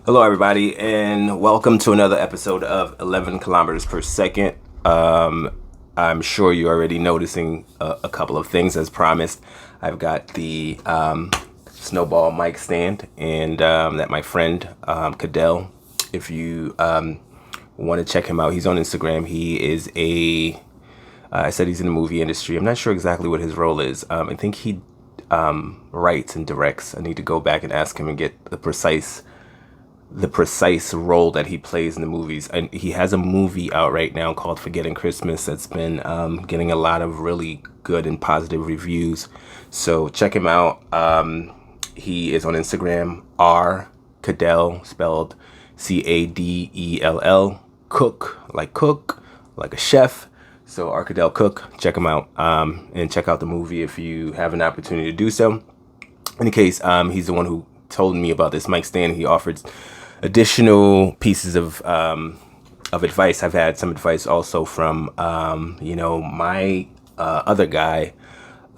Hello, everybody, and welcome to another episode of 11 kilometers per second. I'm sure you're already noticing a couple of things as promised. I've got the snowball mic stand, and that my friend Cadell, if you want to check him out, he's on Instagram. He is I said he's in the movie industry. I'm not sure exactly what his role is. I think he writes and directs. I need to go back and ask him and get the precise role that he plays in the movies. And he has a movie out right now called Forgetting Christmas that's been getting a lot of really good and positive reviews. So check him out. He is on Instagram, R Cadell, spelled Cadell, cook, like a chef. So R Cadell Cook, check him out, and check out the movie if you have an opportunity to do so. In any case, he's the one who told me about this mic stand. He offered additional pieces of advice. I've had some advice also from my other guy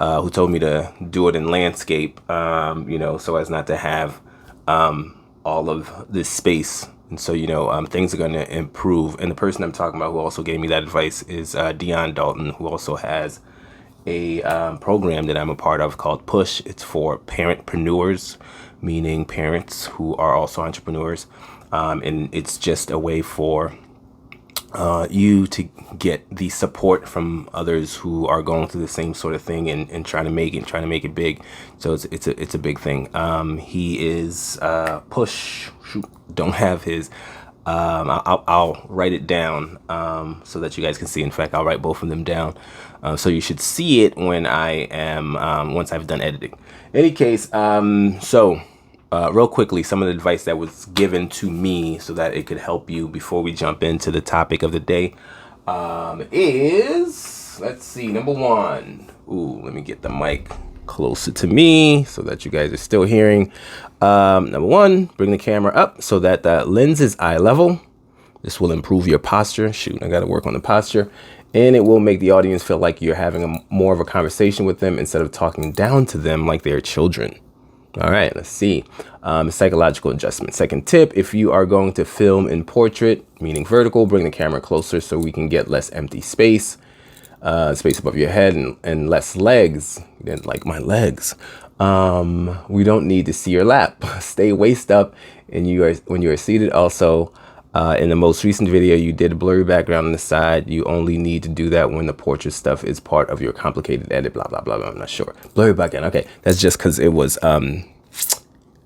who told me to do it in landscape, so as not to have all of this space. And so, things are going to improve. And the person I'm talking about who also gave me that advice is Dion Dalton, who also has a program that I'm a part of called Push. It's for parentpreneurs, meaning parents who are also entrepreneurs. And it's just a way for you to get the support from others who are going through the same sort of thing and trying to make it big. So it's a big thing. He is Push. Don't have his. I'll write it down so that you guys can see. In fact, I'll write both of them down. So you should see it when I am once I've done editing. In any case, real quickly, some of the advice that was given to me so that it could help you before we jump into the topic of the day is, let's see, number one. Let me get the mic closer to me so that you guys are still hearing. Number one, bring the camera up so that the lens is eye level. This will improve your posture. I got to work on the posture. And it will make the audience feel like you're having more of a conversation with them instead of talking down to them like they're children. All right, let's see. Psychological adjustment. Second tip, if you are going to film in portrait, meaning vertical, bring the camera closer so we can get less empty space. Space above your head and less legs. You didn't like my legs. We don't need to see your lap. Stay waist up when you are seated. Also, in the most recent video, you did a blurry background on the side. You only need to do that when the portrait stuff is part of your complicated edit, blah, blah, blah, blah. I'm not sure. Blurry background. Okay. That's just because it was,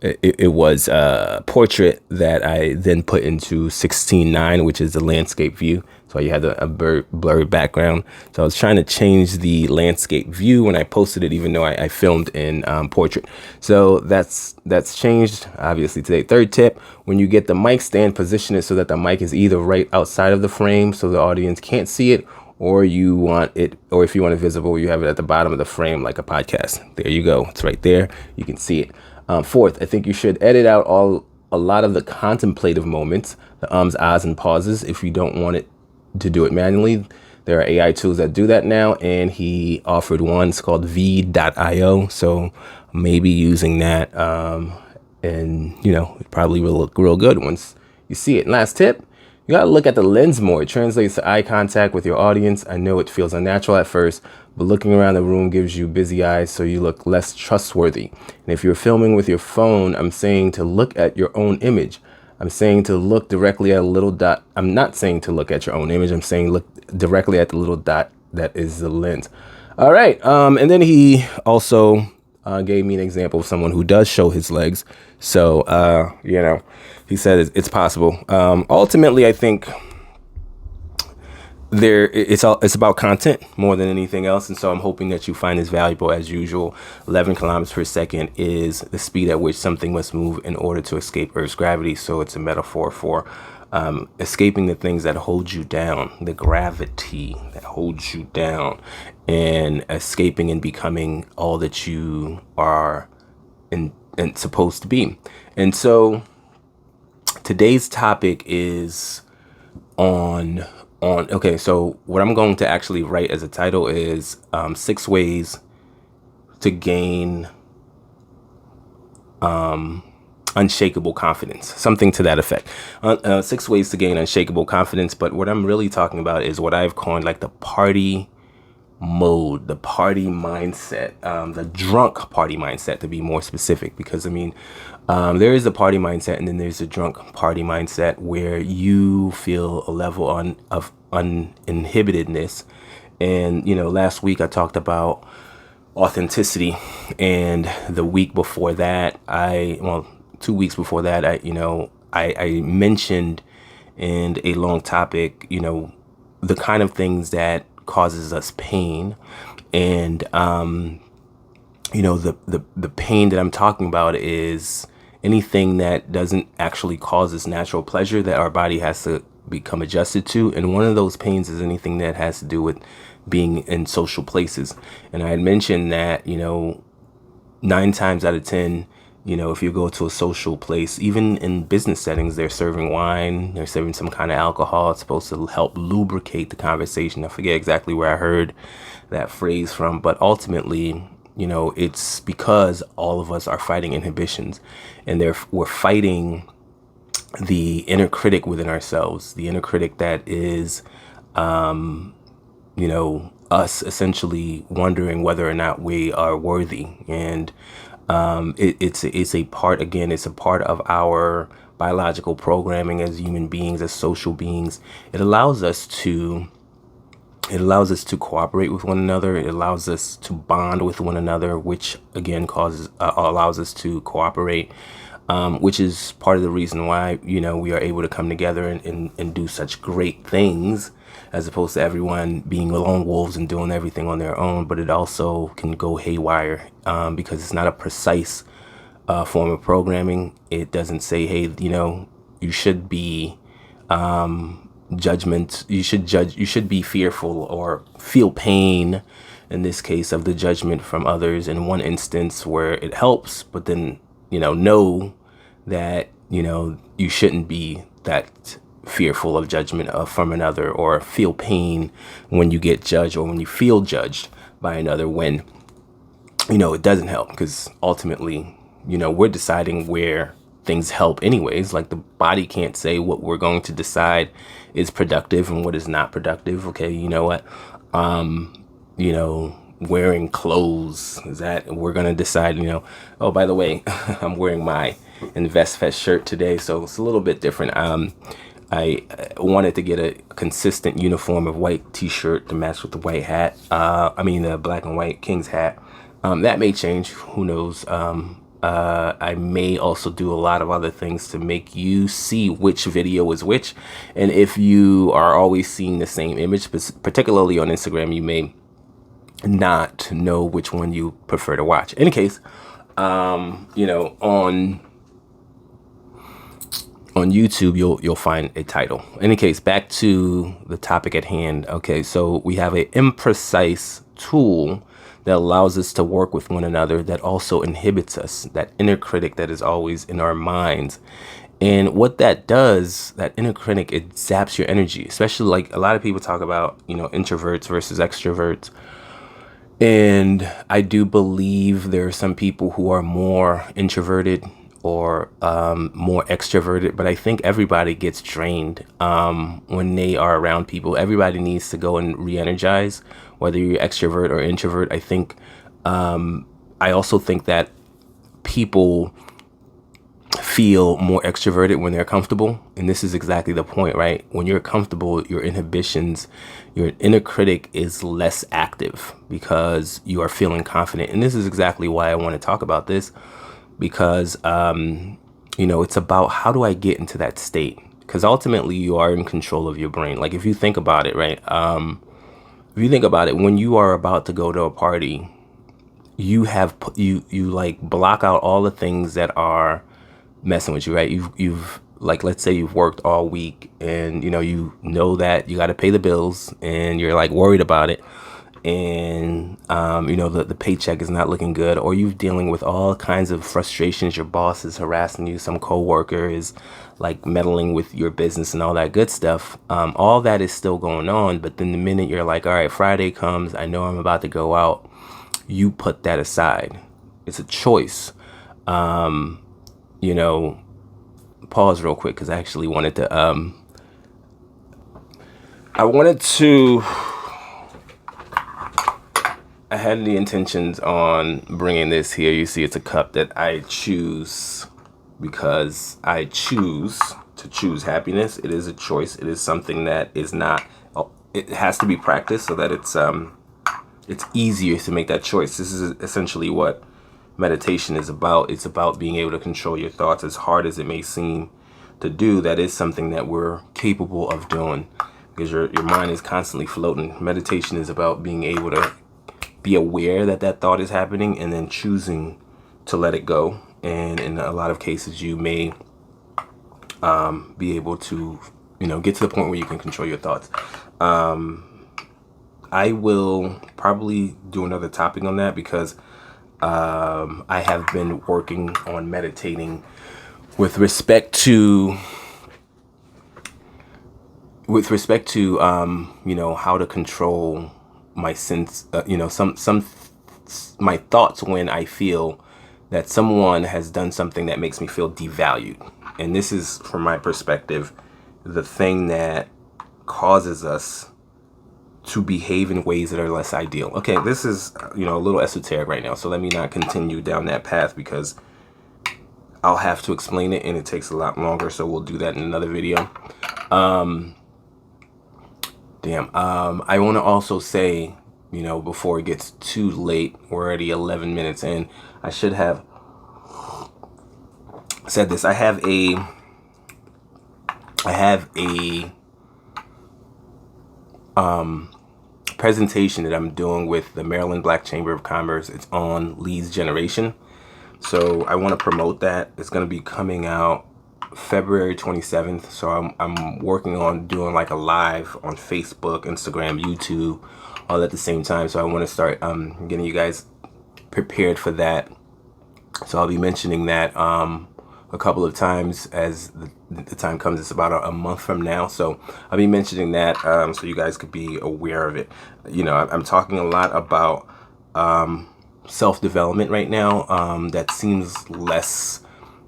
it was a portrait that I then put into 16:9, which is the landscape view. So you had a blurry background. So I was trying to change the landscape view when I posted it, even though I filmed in portrait. So that's changed, obviously, today. Third tip, when you get the mic stand, position it so that the mic is either right outside of the frame so the audience can't see it, or if you want it visible, you have it at the bottom of the frame like a podcast. There you go. It's right there. You can see it. Fourth, I think you should edit out a lot of the contemplative moments, the ums, ahs, and pauses if you don't want it to do it manually. There are AI tools that do that now, and he offered one. It's called v.io. So maybe using that, and it probably will look real good once you see it. And last tip, you got to look at the lens more. It translates to eye contact with your audience. I know it feels unnatural at first, but looking around the room gives you busy eyes, so you look less trustworthy. And if you're filming with your phone, I'm saying to look at your own image. I'm saying to look directly at a little dot. I'm not saying to look at your own image. I'm saying look directly at the little dot that is the lens. All right. And then he also gave me an example of someone who does show his legs. So, he said it's possible. Ultimately, I think it's about content more than anything else. And so I'm hoping that you find this valuable as usual. 11 kilometers per second is the speed at which something must move in order to escape Earth's gravity. So it's a metaphor for escaping the things that hold you down, the gravity that holds you down, and escaping and becoming all that you are and supposed to be. And so today's topic is okay, so what I'm going to actually write as a title is 6 ways to gain unshakable confidence, something to that effect. 6 ways to gain unshakable confidence. But what I'm really talking about is what I've coined like the party mode, the party mindset, the drunk party mindset, to be more specific, because I mean, there is a party mindset and then there's a drunk party mindset where you feel a level of uninhibitedness. And, last week I talked about authenticity, and the week before that, 2 weeks before that, I mentioned in a long topic, the kind of things that causes us pain. And, the pain that I'm talking about is anything that doesn't actually cause us natural pleasure that our body has to become adjusted to. And one of those pains is anything that has to do with being in social places. And I had mentioned that, 9 times out of 10, if you go to a social place, even in business settings, they're serving wine, they're serving some kind of alcohol. It's supposed to help lubricate the conversation. I forget exactly where I heard that phrase from, but ultimately, it's because all of us are fighting inhibitions, and we're fighting the inner critic within ourselves, the inner critic that is, us essentially wondering whether or not we are worthy. And it's a part, again, it's a part of our biological programming as human beings, as social beings. It allows us to cooperate with one another. It allows us to bond with one another, which again allows us to cooperate, which is part of the reason why, we are able to come together and do such great things, as opposed to everyone being lone wolves and doing everything on their own. But it also can go haywire, because it's not a precise form of programming. It doesn't say, hey, you should be judgment. You should be fearful or feel pain, in this case, of the judgment from others in one instance where it helps, but then, know that, you shouldn't be that fearful of judgment from another, or feel pain when you get judged or when you feel judged by another, when, it doesn't help, because ultimately, we're deciding where things help anyways. Like, the body can't say what we're going to decide is productive and what is not productive. Okay, you know what? Wearing clothes, is that we're going to decide, oh, by the way, I'm wearing my InvestFest shirt today, so it's a little bit different. I wanted to get a consistent uniform of white t-shirt to match with the white hat. The black and white King's hat. That may change. Who knows? I may also do a lot of other things to make you see which video is which. And if you are always seeing the same image, particularly on Instagram, you may not know which one you prefer to watch. In any case, on YouTube, you'll find a title. In any case, back to the topic at hand. Okay, so we have an imprecise tool that allows us to work with one another, that also inhibits us, that inner critic that is always in our minds. And what that does, that inner critic, it zaps your energy, especially, like, a lot of people talk about, introverts versus extroverts. And I do believe there are some people who are more introverted or more extroverted, but I think everybody gets drained when they are around people. Everybody needs to go and re-energize, whether you're extrovert or introvert. I think I also think that people feel more extroverted when they're comfortable, and this is exactly the point, right? When you're comfortable, your inhibitions, your inner critic is less active because you are feeling confident. And this is exactly why I want to talk about this, because it's about, how do I get into that state? Because ultimately you are in control of your brain. Like, if you think about it, right? If you think about it, when you are about to go to a party, you like block out all the things that are messing with you, right? You've like, let's say you've worked all week, and that you got to pay the bills, and you're like worried about it, and the paycheck is not looking good, or you're dealing with all kinds of frustrations. Your boss is harassing you, some coworker is like meddling with your business and all that good stuff. All that is still going on, but then the minute you're like, all right, Friday comes, I know I'm about to go out, you put that aside. It's a choice. you know, pause real quick because I actually wanted to, I had the intentions on bringing this here. You see, it's a cup that I choose because I choose to choose happiness. It is a choice. It is something that is not, it has to be practiced so that it's easier to make that choice. This is essentially what meditation is about. It's about being able to control your thoughts. As hard as it may seem to do, that is something that we're capable of doing because your mind is constantly floating. Meditation is about being able to be aware that that thought is happening and then choosing to let it go. And in a lot of cases, you may be able to, get to the point where you can control your thoughts. I will probably do another topic on that because I have been working on meditating with respect to how to control my sense, my thoughts when I feel that someone has done something that makes me feel devalued. And this is, from my perspective, the thing that causes us to behave in ways that are less ideal. Okay, this is, a little esoteric right now, so let me not continue down that path because I'll have to explain it and it takes a lot longer, so we'll do that in another video. I want to also say, before it gets too late, we're already 11 minutes in. I should have said this. I have a presentation that I'm doing with the Maryland Black Chamber of Commerce. It's on leads generation. So I want to promote that. It's going to be coming out February 27th. So I'm working on doing like a live on Facebook, Instagram, YouTube, all at the same time. So I want to start getting you guys prepared for that. So I'll be mentioning that a couple of times as the time comes. It's about a month from now. So I'll be mentioning that so you guys could be aware of it. I'm talking a lot about self-development right now. That seems less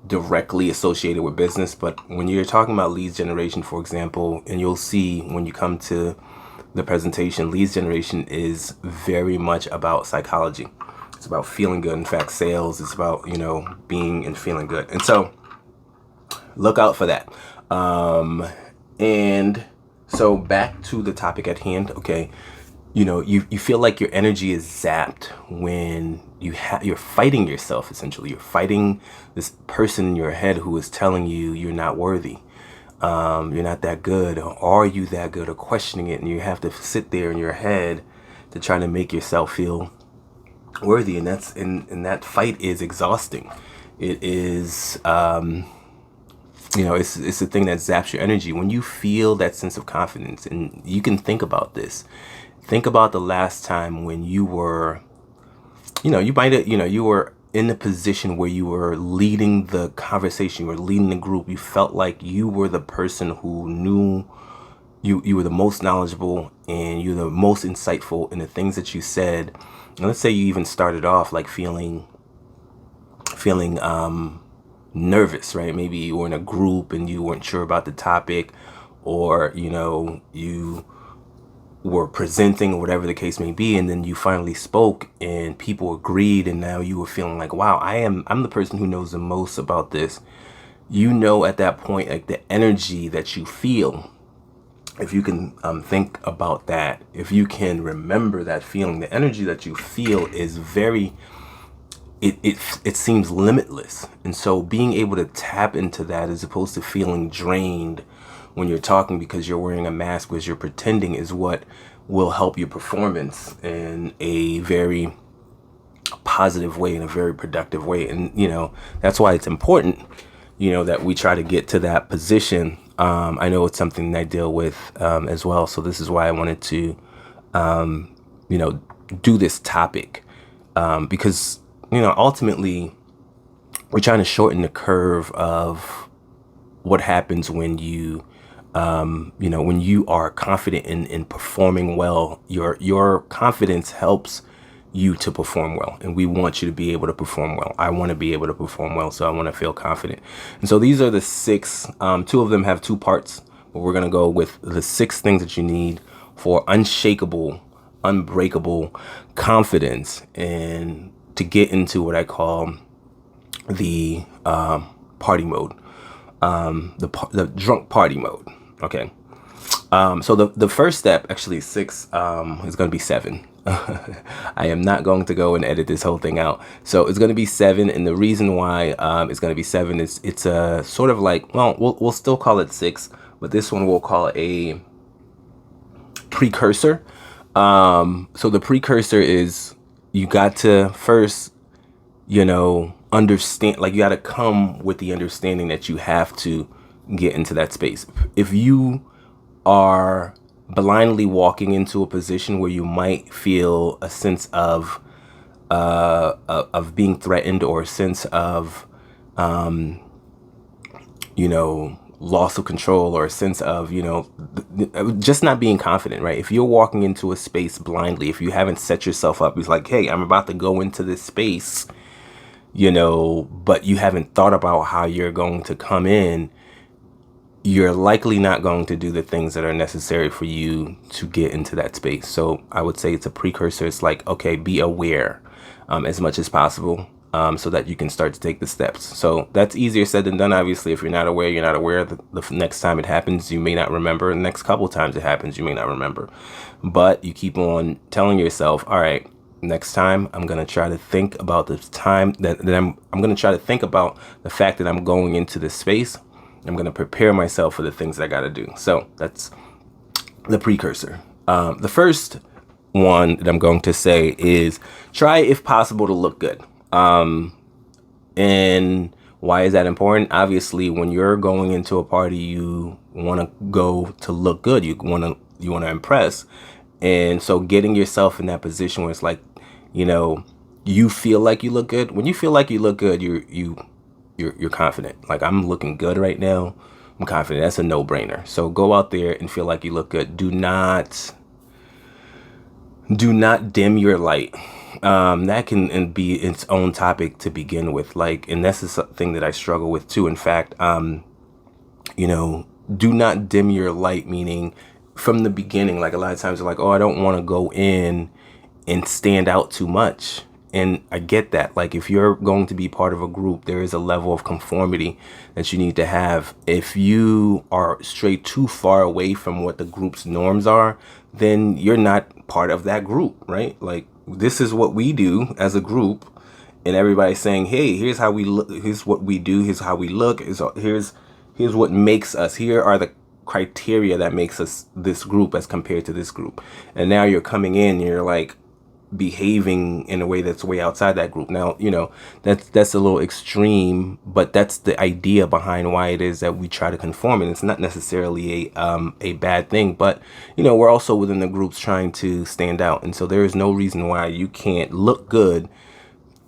directly associated with business, but when you're talking about leads generation, for example, and you'll see when you come to the presentation, leads generation is very much about psychology. It's about feeling good. In fact, sales is about, being and feeling good. And so look out for that. And so back to the topic at hand. Okay. You feel like your energy is zapped when you're fighting yourself. Essentially, you're fighting this person in your head who is telling you you're not worthy. You're not that good. Or are you that good? Or questioning it. And you have to sit there in your head to try to make yourself feel worthy. And and that fight is exhausting. It is, it's the thing that zaps your energy. When you feel that sense of confidence, and you can think about this. Think about the last time when you were, you were in a position where you were leading the conversation, you were leading the group. You felt like you were the person who knew, you were the most knowledgeable and you're the most insightful in the things that you said. And let's say you even started off like feeling nervous, right? Maybe you were in a group and you weren't sure about the topic, or, you were presenting or whatever the case may be, and then you finally spoke and people agreed, and now you were feeling like, wow, I'm the person who knows the most about this. At that point, like the energy that you feel, if you can think about that, if you can remember that feeling, the energy that you feel is very, it seems limitless. And so being able to tap into that as opposed to feeling drained when you're talking because you're wearing a mask, because you're pretending, is what will help your performance in a very positive way, in a very productive way. And, that's why it's important, that we try to get to that position. I know it's something that I deal with as well. So this is why I wanted to, do this topic because, ultimately we're trying to shorten the curve of what happens when you when you are confident in performing well. Your confidence helps you to perform well, and we want you to be able to perform well. I want to be able to perform well, so I want to feel confident. And so these are the 6. 2 of them have 2 parts, but we're going to go with the 6 things that you need for unshakable, unbreakable confidence, and to get into what I call the party mode, the drunk party mode. Okay. So the first step, actually 6, is going to be 7. I am not going to go and edit this whole thing out. So it's going to be 7. And the reason why it's going to be 7 is it's a sort of like, well, we'll still call it 6, but this one we'll call it a precursor. So the precursor is, you got to first, understand, like you got to come with the understanding that you have to get into that space. If you are blindly walking into a position where you might feel a sense of being threatened, or a sense of loss of control, or a sense of just not being confident, right? If you're walking into a space blindly, if you haven't set yourself up, it's like, hey, I'm about to go into this space, but you haven't thought about how you're going to come in, you're likely not going to do the things that are necessary for you to get into that space. So I would say it's a precursor. It's like, okay, be aware as much as possible, so that you can start to take the steps. So that's easier said than done. Obviously, if you're not aware, you're not aware. The next time it happens, you may not remember. The next couple of times it happens, you may not remember. But you keep on telling yourself, all right, next time I'm going to try to think about the time that I'm going to try to think about the fact that I'm going into this space. I'm going to prepare myself for the things that I got to do. So that's the precursor. The first one that I'm going to say is try, if possible, to look good. And why is that important? Obviously, when you're going into a party, you want to go to look good. You want to impress. And so getting yourself in that position where it's like, you feel like you look good. When you feel like you look good, you're confident. Like, I'm looking good right now, I'm confident. That's a no-brainer. So go out there and feel like you look good. Do not dim your light. That can be its own topic to begin with. Like, and that's the thing that I struggle with too. In fact, do not dim your light, meaning from the beginning, like a lot of times they're like, oh, I don't want to go in and stand out too much. And I get that. Like, if you're going to be part of a group, there is a level of conformity that you need to have. If you are strayed too far away from what the group's norms are, then you're not part of that group, right? Like, this is what we do as a group, and everybody's saying, hey, here's how we look, here's what we do, here's how we look, here's what makes us, here are the criteria that makes us this group as compared to this group. And now you're coming in and you're like behaving in a way that's way outside that group. Now, that's a little extreme, but that's the idea behind why it is that we try to conform. And it's not necessarily a bad thing, but we're also within the groups trying to stand out. And so there is no reason why you can't look good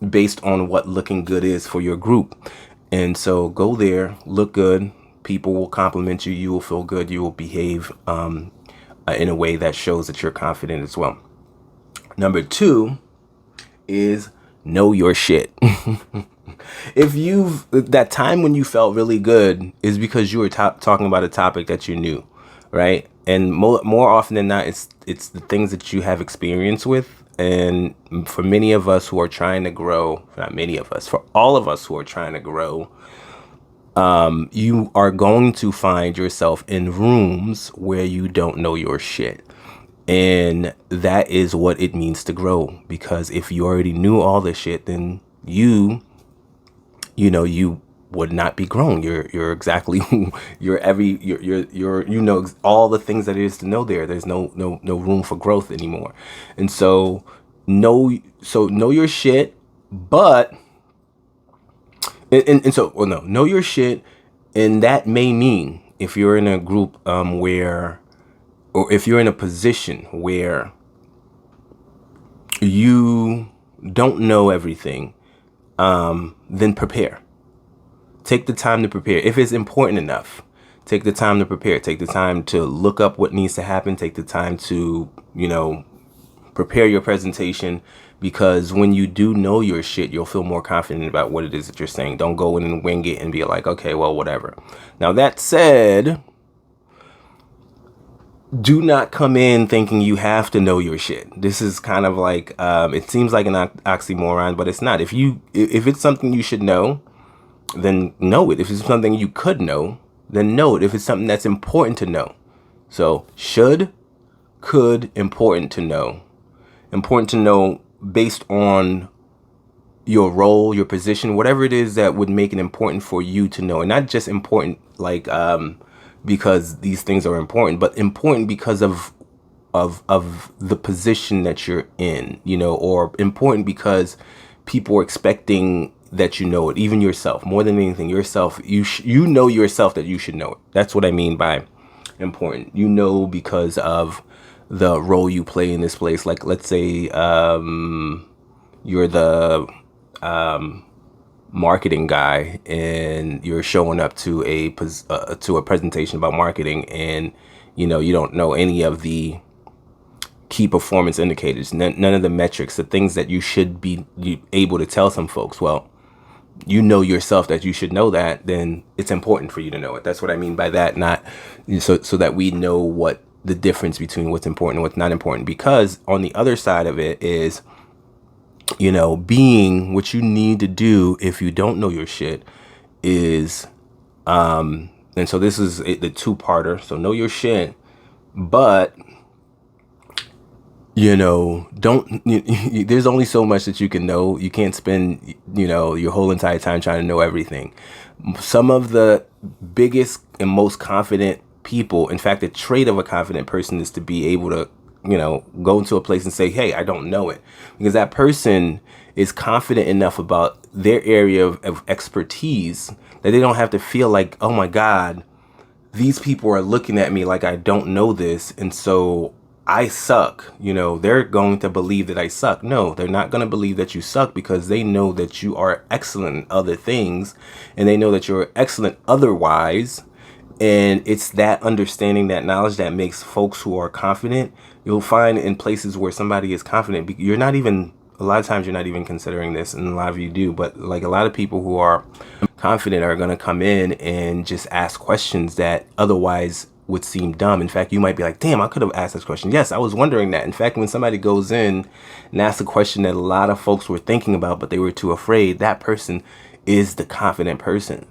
based on what looking good is for your group. And so go there, look good. People will compliment you. You will feel good. You will behave in a way that shows that you're confident as well. Number 2 is know your shit. If that time when you felt really good is because you were talking about a topic that you knew, right? And more often than not, it's the things that you have experience with. And for many of us who are trying to grow, not many of us, for all of us who are trying to grow, you are going to find yourself in rooms where you don't know your shit. And that is what it means to grow, because if you already knew all this shit, then you would not be grown. You're exactly you're all the things that it is to know there. There's no room for growth anymore. And so know your shit, but know your shit, and that may mean if you're in a group or if you're in a position where you don't know everything, then prepare. Take the time to prepare. If it's important enough, take the time to prepare. Take the time to look up what needs to happen. Take the time to, prepare your presentation, because when you do know your shit, you'll feel more confident about what it is that you're saying. Don't go in and wing it and be like, okay, well, whatever. Now, that said, do not come in thinking you have to know your shit. This is kind of like, it seems like an oxymoron, but it's not. If it's something you should know, then know it. If it's something you could know, then know it. If it's something that's important to know. So should, could, important to know. Important to know based on your role, your position, whatever it is that would make it important for you to know. And not just important like because these things are important, but important because of the position that you're in, you know, or important because people are expecting that you know it, even yourself, more than anything, yourself, you know yourself that you should know it. That's what I mean by important. You know, because of the role you play in this place. Like, let's say you're the marketing guy and you're showing up to a presentation about marketing, and you know you don't know any of the key performance indicators, none of the metrics, the things that you should be able to tell some folks. Well, you know yourself that you should know that, then it's important for you to know it. That's what I mean by that. Not so that we know what the difference between what's important and what's not important, because on the other side of it is, you know, being what you need to do if you don't know your shit is, and so this is the two-parter. So know your shit, but you know, there's only so much that you can know. You can't spend, you know, your whole entire time trying to know everything. Some of the biggest and most confident people, in fact, the trait of a confident person is to be able to, you know, go into a place and say, hey, I don't know it. Because that person is confident enough about their area of expertise that they don't have to feel like, oh my God, these people are looking at me like I don't know this, and so I suck. You know, they're going to believe that I suck. No, they're not going to believe that you suck, because they know that you are excellent in other things, and they know that you're excellent otherwise. And it's that understanding, that knowledge, that makes folks who are confident. You'll find in places where somebody is confident, you're not even, a lot of times you're not even considering this, and a lot of you do, but like a lot of people who are confident are going to come in and just ask questions that otherwise would seem dumb. In fact, you might be like, damn, I could have asked this question. Yes, I was wondering that. In fact, when somebody goes in and asks a question that a lot of folks were thinking about, but they were too afraid, that person is the confident person.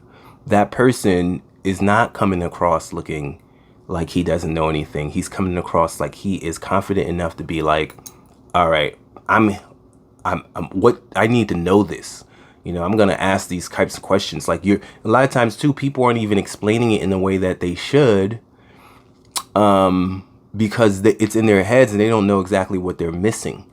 That person is not coming across looking like he doesn't know anything. He's coming across like he is confident enough to be like, all right, I'm what I need to know this. You know, I'm going to ask these types of questions. Like, a lot of times too, people aren't even explaining it in the way that they should, because it's in their heads and they don't know exactly what they're missing.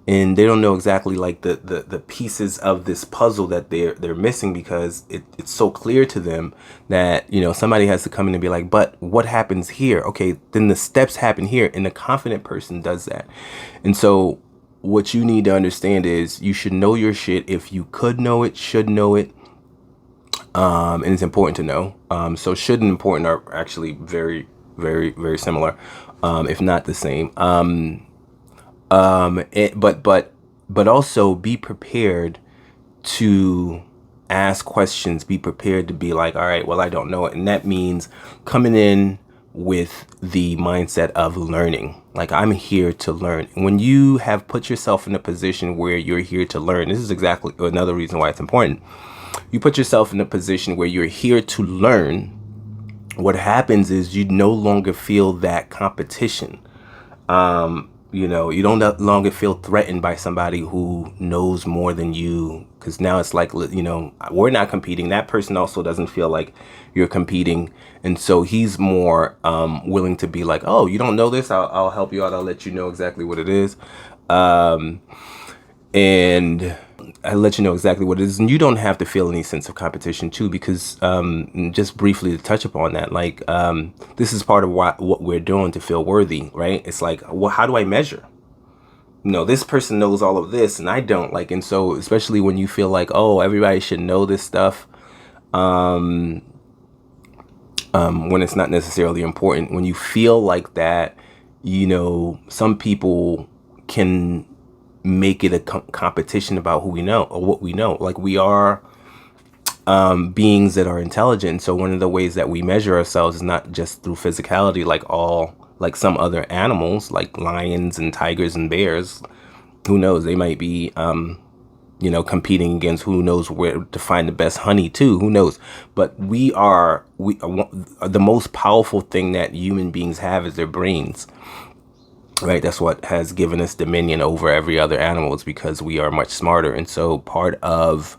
And they don't know exactly like the pieces of this puzzle that they're missing, because it's so clear to them that, you know, somebody has to come in and be like, but what happens here? Okay, then the steps happen here. And the confident person does that. And so what you need to understand is you should know your shit. If you could know it, should know it. And it's important to know. So should and important are actually very, very, very similar, if not the same. But also be prepared to ask questions. Be prepared to be like, all right, well, I don't know it. And that means coming in with the mindset of learning. Like, I'm here to learn. When you have put yourself in a position where you're here to learn, this is exactly another reason why it's important. You put yourself in a position where you're here to learn. What happens is you no longer feel that competition. You know, you don't no longer feel threatened by somebody who knows more than you, because now it's like, you know, we're not competing. That person also doesn't feel like you're competing. And so he's more willing to be like, oh, you don't know this? I'll help you out. I'll let you know exactly what it is. And I let you know exactly what it is. And you don't have to feel any sense of competition too, because just briefly to touch upon that, like, this is part of what we're doing to feel worthy, right? It's like, well, how do I measure? You know, this person knows all of this and I don't, like, and so especially when you feel like, oh, everybody should know this stuff, when it's not necessarily important, when you feel like that, you know, some people can make it a competition about who we know or what we know. Like, we are beings that are intelligent. So one of the ways that we measure ourselves is not just through physicality, like some other animals, like lions and tigers and bears. Who knows? They might be, competing against who knows where to find the best honey too. Who knows? But we are the most powerful thing that human beings have is their brains. Right, that's what has given us dominion over every other animal, is because we are much smarter. And so part of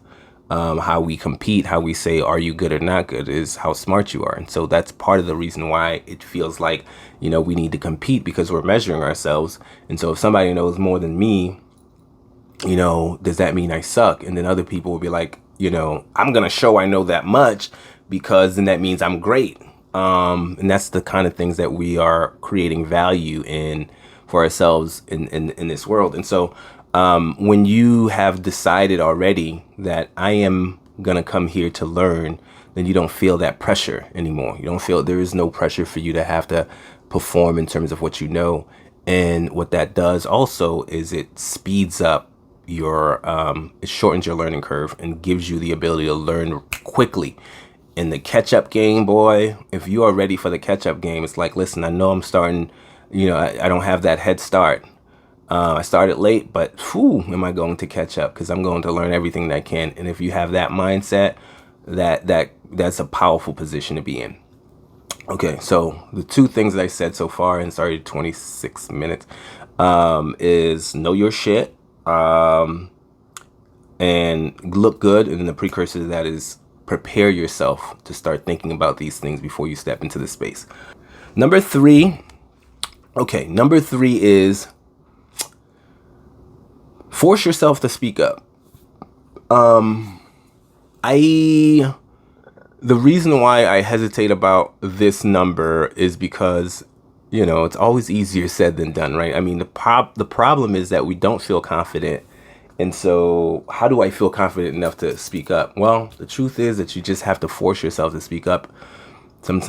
how we compete, how we say, are you good or not good, is how smart you are. And so that's part of the reason why it feels like, we need to compete, because we're measuring ourselves. And so if somebody knows more than me, does that mean I suck? And then other people will be like, I'm going to show I know that much, because then that means I'm great. And that's the kind of things that we are creating value in for ourselves in this world. And so when you have decided already that I am going to come here to learn, then you don't feel that pressure anymore. You don't feel, there is no pressure for you to have to perform in terms of what you know. And what that does also is it speeds up it shortens your learning curve and gives you the ability to learn quickly. In the catch-up game, boy, if you are ready for the catch-up game, it's like, listen, I know I'm starting, I don't have that head start. I started late, but am I going to catch up? Because I'm going to learn everything that I can. And if you have that mindset, that's a powerful position to be in. Okay, so the two things that I said so far, and sorry, 26 minutes, is know your shit, and look good. And the precursor to that is prepare yourself to start thinking about these things before you step into the space. Number three is force yourself to speak up. The reason why I hesitate about this number is because, it's always easier said than done, right? I mean, the problem is that we don't feel confident. And so how do I feel confident enough to speak up? Well, the truth is that you just have to force yourself to speak up. Some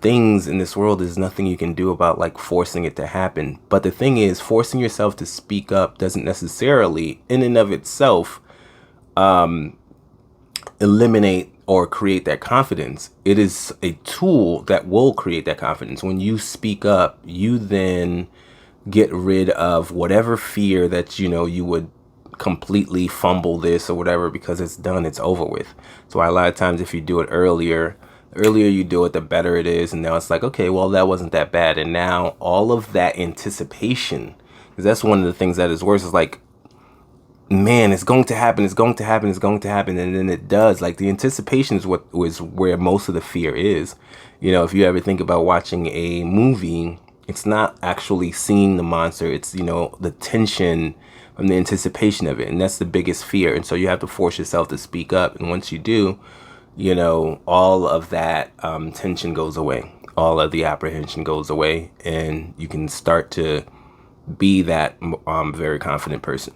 things in this world, there's nothing you can do about like forcing it to happen. But the thing is, forcing yourself to speak up doesn't necessarily in and of itself eliminate or create that confidence. It is a tool that will create that confidence. When you speak up, you then get rid of whatever fear that you would completely fumble this or whatever, because it's done, it's over with. So a lot of times if you do it earlier you do it, the better it is. And now it's like, okay, well, that wasn't that bad. And now all of that anticipation, because that's one of the things that is worse, is like, man, it's going to happen, it's going to happen, it's going to happen. And then it does. Like, the anticipation is where most of the fear is. If you ever think about watching a movie, it's not actually seeing the monster. It's, the tension from the anticipation of it. And that's the biggest fear. And so you have to force yourself to speak up. And once you do, all of that tension goes away. All of the apprehension goes away. And you can start to be that very confident person.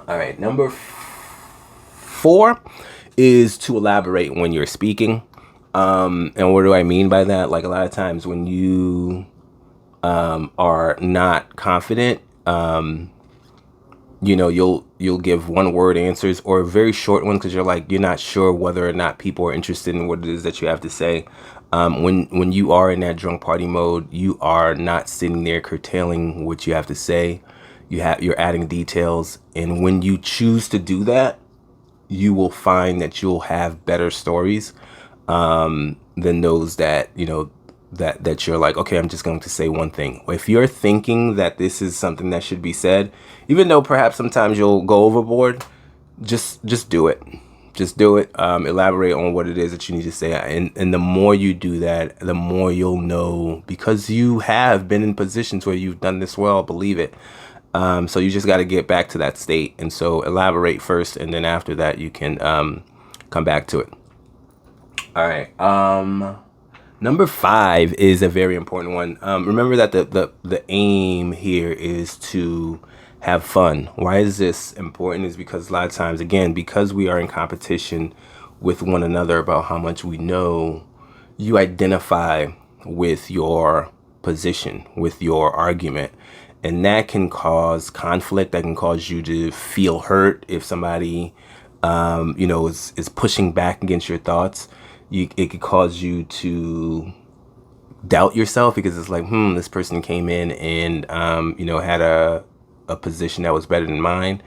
All right. Number 4 is to elaborate when you're speaking. And what do I mean by that? Like, a lot of times when you are not confident, you'll give one word answers or very short ones, because you're not sure whether or not people are interested in what it is that you have to say. When you are in that drunk party mode, you are not sitting there curtailing what you have to say. You're adding details. And when you choose to do that, you will find that you'll have better stories than those that, that you're like, okay, I'm just going to say one thing. If you're thinking that this is something that should be said, even though perhaps sometimes you'll go overboard, just do it. Just do it. Elaborate on what it is that you need to say. And the more you do that, the more you'll know, because you have been in positions where you've done this well, believe it. So you just got to get back to that state. And so elaborate first, and then after that, you can come back to it. All right. Number 5 is a very important one. Remember that the aim here is to have fun. Why is this important? Is because a lot of times, again, because we are in competition with one another about how much we know, you identify with your position, with your argument. And that can cause conflict. That can cause you to feel hurt if somebody, is pushing back against your thoughts. It could cause you to doubt yourself because it's like, this person came in and, had a position that was better than mine.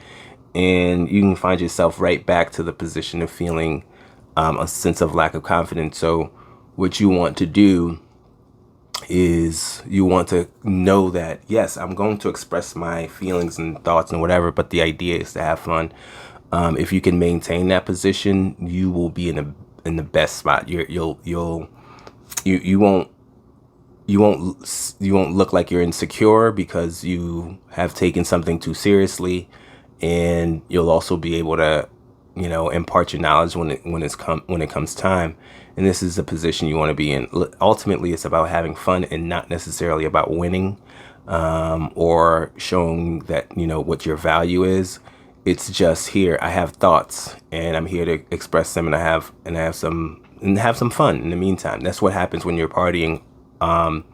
And you can find yourself right back to the position of feeling a sense of lack of confidence. So what you want to do is you want to know that, yes, I'm going to express my feelings and thoughts and whatever, but the idea is to have fun. If you can maintain that position, you will be in the best spot. You won't look like you're insecure because you have taken something too seriously, and you'll also be able to, impart your knowledge when it comes time. And this is the position you want to be in. Ultimately, it's about having fun and not necessarily about winning, or showing that, what your value is. It's just, here, I have thoughts and I'm here to express them, and have some fun in the meantime. That's what happens when you're partying, and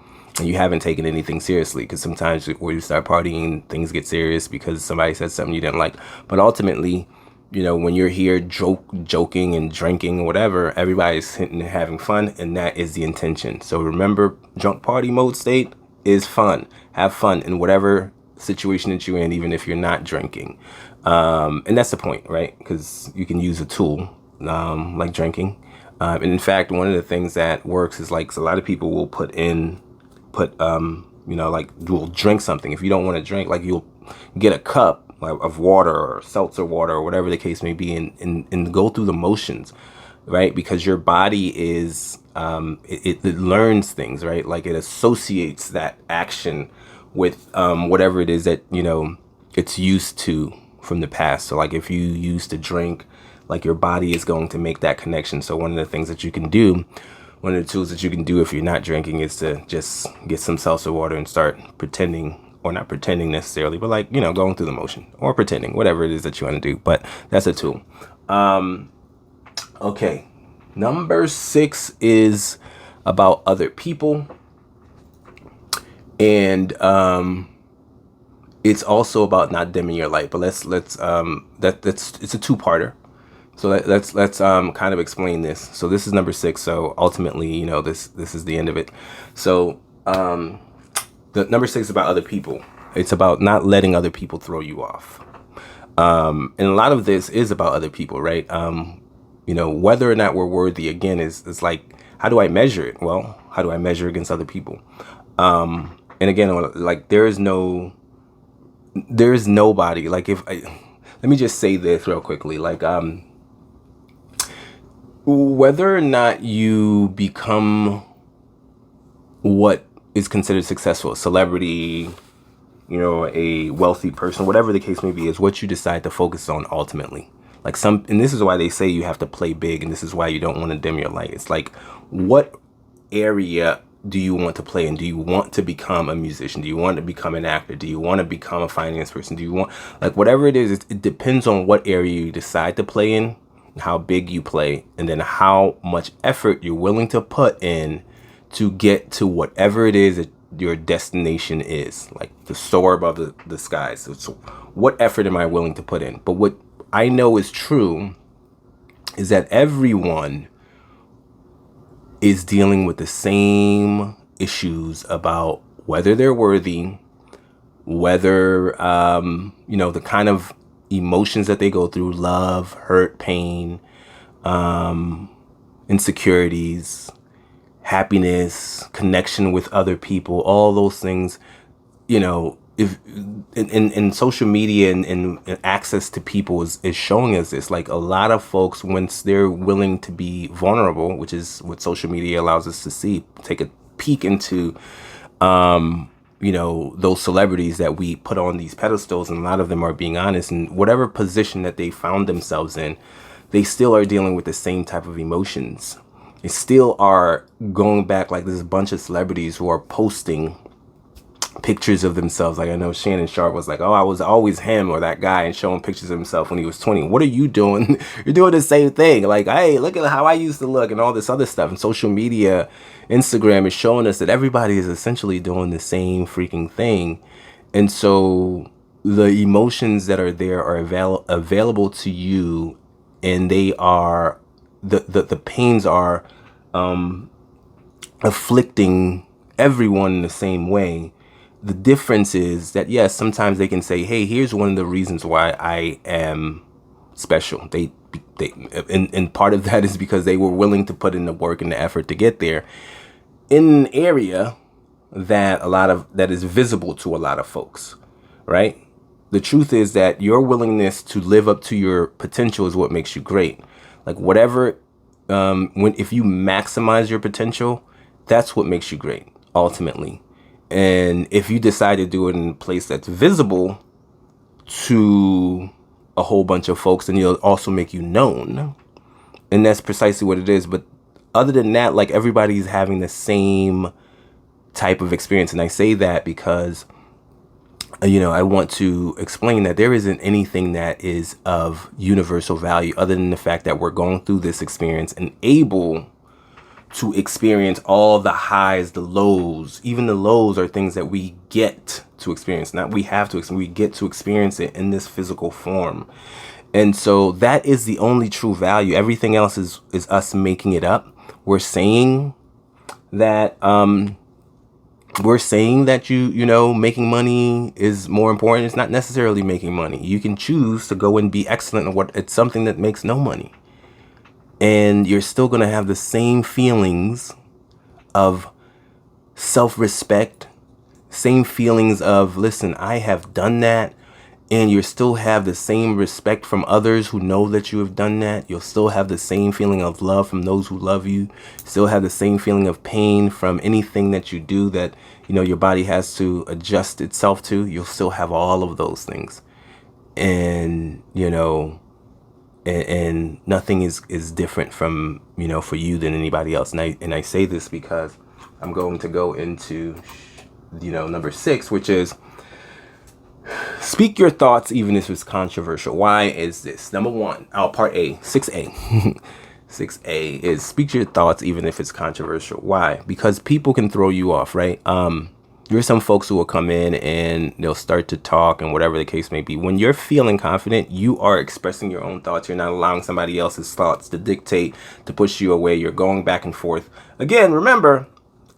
you haven't taken anything seriously, because sometimes when you start partying, things get serious because somebody said something you didn't like. But ultimately, when you're here joking and drinking or whatever, everybody's sitting and having fun, and that is the intention. So remember, drunk party mode state is fun. Have fun in whatever situation that you're in, even if you're not drinking. And that's the point, right? Because you can use a tool like drinking. And in fact, one of the things that works is, like, a lot of people will you'll drink something. If you don't want to drink, like, you'll get a cup of water or seltzer water or whatever the case may be, and go through the motions, right? Because your body is, it learns things, right? Like, it associates that action with whatever it is that, it's used to from the past. So, like, if you used to drink, like, your body is going to make that connection. So one of the things that you can do, one of the tools that you can do if you're not drinking, is to just get some seltzer water and start pretending, or not pretending necessarily, but, like, going through the motion, or pretending, whatever it is that you want to do. But that's a tool. Okay. Number 6 is about other people. And it's also about not dimming your light. But it's a two-parter. So let's kind of explain this. So this is number 6. So ultimately, this is the end of it. So the number 6 is about other people. It's about not letting other people throw you off. And a lot of this is about other people, right? Whether or not we're worthy, again, is like, how do I measure it? Well, how do I measure against other people? And again, like, there is nobody, like, let me just say this real quickly, like, whether or not you become what is considered successful, a celebrity, a wealthy person, whatever the case may be, is what you decide to focus on ultimately. Like, and this is why they say you have to play big, and this is why you don't want to dim your light. It's like, what area do you want to play in? Do you want to become a musician? Do you want to become an actor? Do you want to become a finance person? Do you want, like, whatever it is, it depends on what area you decide to play in, how big you play, and then how much effort you're willing to put in to get to whatever it is that your destination is, like the soar above the skies. So what effort am I willing to put in? But what I know is true is that everyone is dealing with the same issues about whether they're worthy, whether, the kind of emotions that they go through: love, hurt, pain, insecurities, happiness, connection with other people, all those things. If in social media and access to people is showing us this. Like, a lot of folks, once they're willing to be vulnerable, which is what social media allows us to see, take a peek into those celebrities that we put on these pedestals, and a lot of them are being honest, and whatever position that they found themselves in, they still are dealing with the same type of emotions. They still are going back, like, there's a bunch of celebrities who are posting pictures of themselves. Like, I know Shannon Sharp was like, oh, I was always him or that guy, and showing pictures of himself when he was 20. What are you doing? You're doing the same thing. Like, hey, look at how I used to look, and all this other stuff. And social media, Instagram, is showing us that everybody is essentially doing the same freaking thing. And so the emotions that are there are available to you, and they are the pains are afflicting everyone in the same way. The difference is that, yes, sometimes they can say, hey, here's one of the reasons why I am special. They and part of that is because they were willing to put in the work and the effort to get there in an area that is visible to a lot of folks, right? The truth is that your willingness to live up to your potential is what makes you great. Like whatever, if you maximize your potential, that's what makes you great ultimately. And if you decide to do it in a place that's visible to a whole bunch of folks, then it'll also make you known. And that's precisely what it is. But other than that, like everybody's having the same type of experience. And I say that because, I want to explain that there isn't anything that is of universal value other than the fact that we're going through this experience and able to experience all the highs, the lows. Even the lows are things that we get to experience, not we have to experience. We get to experience it in this physical form. And so that is the only true value. Everything else is us making it up. We're saying that making money is more important. It's not necessarily making money. You can choose to go and be excellent at what it's something that makes no money. And you're still going to have the same feelings of self-respect, same feelings of, listen, I have done that. And you still have the same respect from others who know that you have done that. You'll still have the same feeling of love from those who love you. Still have the same feeling of pain from anything that you do that, your body has to adjust itself to. You'll still have all of those things. And, and nothing is different from, for you than anybody else. And I say this because I'm going to go into, number 6, which is, speak your thoughts even if it's controversial. Why is this? Number 1, part A, 6A. 6A is speak your thoughts even if it's controversial. Why? Because people can throw you off, right? There's some folks who will come in and they'll start to talk and whatever the case may be. When you're feeling confident, you are expressing your own thoughts. You're not allowing somebody else's thoughts to dictate, to push you away. You're going back and forth. Again, remember,